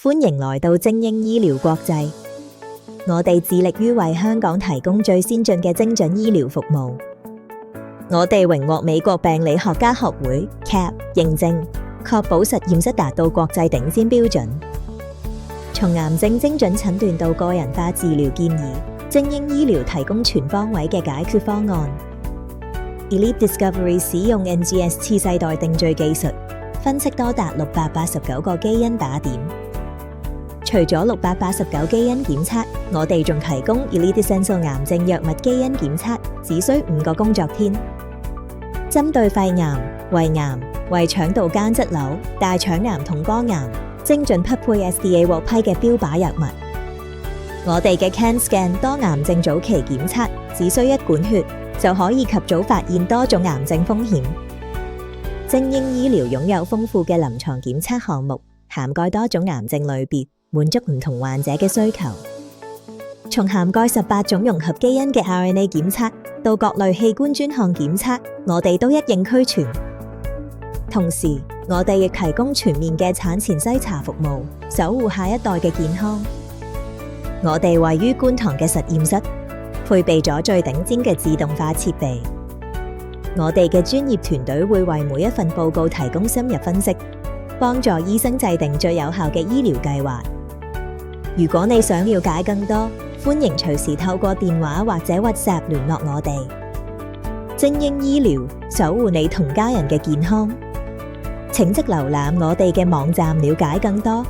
歡迎來到精英醫療國際，我哋致力於為香港提供最先進嘅精準醫療服務。我哋榮獲美國病理學家學會 CAP 認證，確保實驗室達到國際頂尖標準。從癌症精準診斷到個人化治療建議，精英醫療提供全方位嘅解決方案。Elite Discovery 使用 NGS 次世代定序技術，分析多達689個基因打點。除咗689基因檢測，我哋仲提供 Elite Essential 癌症藥物基因檢測，只需5個工作天。針對肺癌、胃癌、胃腸道間質瘤、大腸癌同肝癌，精準匹配 FDA 獲批嘅標靶藥物。我哋嘅 CanScan 多癌症早期檢測，只需1管血就可以及早發現多種癌症風險。精英醫療擁有豐富嘅臨床檢測項目，涵蓋多種癌症類別，滿足唔同患者嘅需求。從涵蓋18種融合基因嘅 RNA 檢測到各類器官專項檢測，我哋都一應俱全。同時，我哋亦提供全面嘅產前篩查服務，守護下一代嘅健康。我哋位於觀塘嘅實驗室，配備咗最頂尖嘅自動化設備。我哋嘅專業團隊會為每一份報告提供深入分析，幫助醫生制定最有效嘅醫療計劃。如果你想了解更多，歡迎隨時透過電話或者 WhatsApp 聯絡我哋。精英醫療，守護你同家人嘅健康。請即瀏覽我哋嘅網站了解更多。